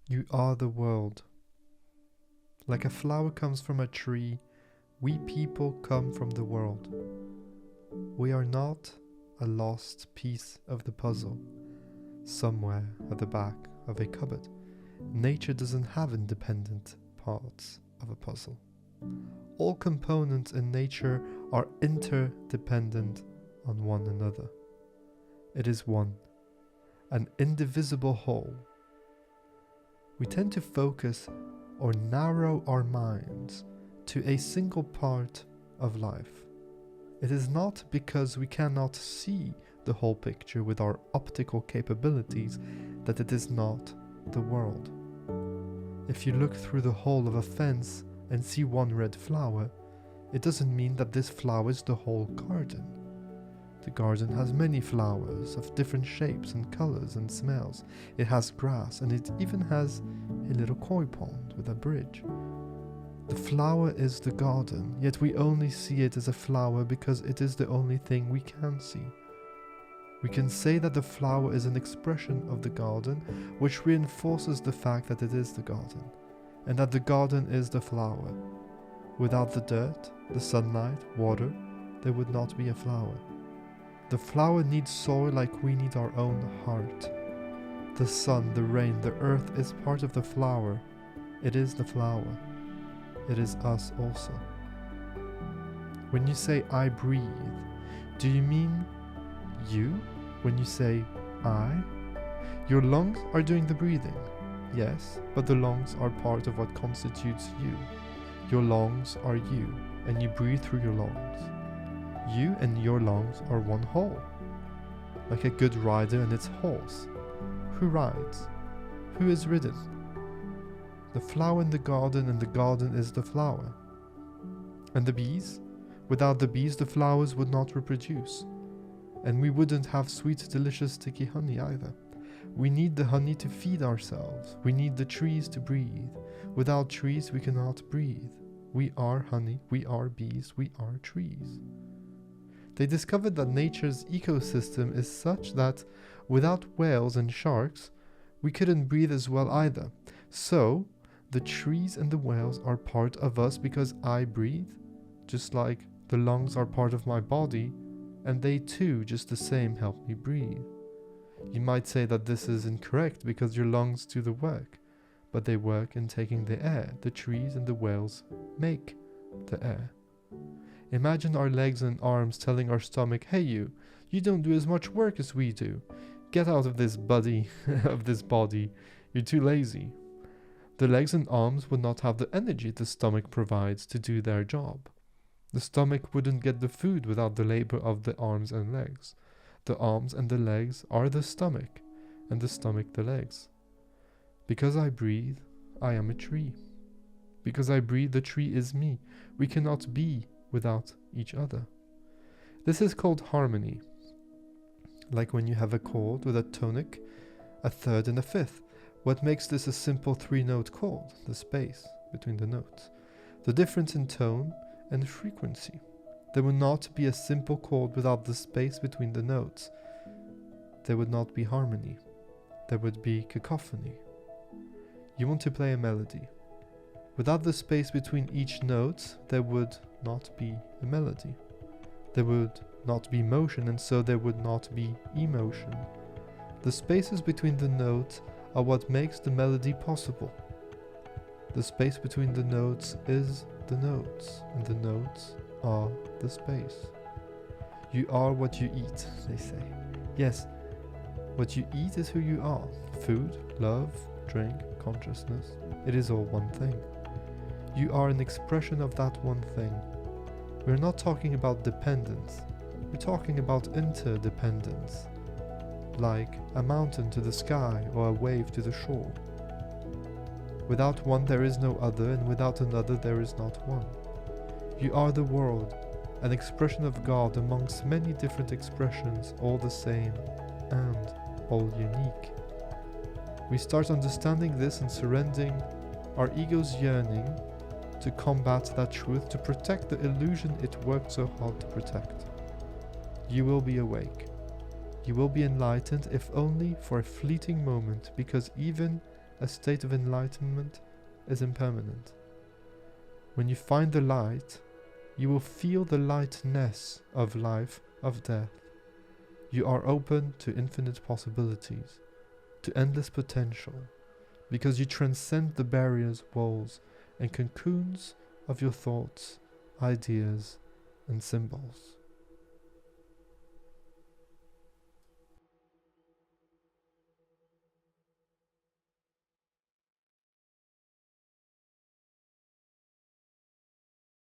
You are the world. Like a flower comes from a tree, we people come from the world. We are not a lost piece of the puzzle, somewhere at the back of a cupboard. Nature doesn't have independent parts of a puzzle. All components in nature are interdependent on one another. It is one, an indivisible whole. We tend to focus or narrow our minds to a single part of life. It is not because we cannot see the whole picture with our optical capabilities that it is not the world. If you look through the hole of a fence and see one red flower, it doesn't mean that this flower is the whole garden. The garden has many flowers of different shapes and colors and smells. It has grass, and it even has a little koi pond with a bridge. The flower is the garden, yet we only see it as a flower because it is the only thing we can see. We can say that the flower is an expression of the garden, which reinforces the fact that it is the garden, and that the garden is the flower. Without the dirt, the sunlight, water, there would not be a flower. The flower needs soil like we need our own heart. The sun, the rain, the earth is part of the flower. It is the flower. It is us also. When you say I breathe, do you mean you? When you say I? Your lungs are doing the breathing, yes, but the lungs are part of what constitutes you. Your lungs are you, and you breathe through your lungs. You and your lungs are one whole, like a good rider and its horse. Who rides? Who is ridden? The flower in the garden, and the garden is the flower. And the bees? Without the bees, the flowers would not reproduce. And we wouldn't have sweet, delicious, sticky honey either. We need the honey to feed ourselves. We need the trees to breathe. Without trees, we cannot breathe. We are honey, we are bees, we are trees. They discovered that nature's ecosystem is such that without whales and sharks, we couldn't breathe as well either. So, the trees and the whales are part of us because I breathe, just like the lungs are part of my body, and they too, just the same, help me breathe. You might say that this is incorrect because your lungs do the work, but they work in taking the air. The trees and the whales make the air. Imagine our legs and arms telling our stomach, hey you don't do as much work as we do. Get out of this body, you're too lazy. The legs and arms would not have the energy the stomach provides to do their job. The stomach wouldn't get the food without the labor of the arms and legs. The arms and the legs are the stomach, and the stomach the legs. Because I breathe, I am a tree. Because I breathe, the tree is me. We cannot be without each other. This is called harmony. Like when you have a chord with a tonic, a third and a fifth. What makes this a simple 3-note chord? The space between the notes. The difference in tone and frequency. There would not be a simple chord without the space between the notes. There would not be harmony. There would be cacophony. You want to play a melody. Without the space between each note, there would not be a melody. There would not be motion, and so there would not be emotion. The spaces between the notes are what makes the melody possible. The space between the notes is the notes, and the notes are the space. You are what you eat, they say. Yes, what you eat is who you are. Food, love, drink, consciousness. It is all one thing. You are an expression of that one thing. We're not talking about dependence. We're talking about interdependence. Like a mountain to the sky or a wave to the shore. Without one there is no other, and without another there is not one. You are the world, an expression of God amongst many different expressions, all the same and all unique. We start understanding this and surrendering our ego's yearning to combat that truth, to protect the illusion it worked so hard to protect. You will be awake. You will be enlightened, if only for a fleeting moment, because even a state of enlightenment is impermanent. When you find the light, you will feel the lightness of life, of death. You are open to infinite possibilities, to endless potential, because you transcend the barriers, walls, and cocoons of your thoughts, ideas, and symbols.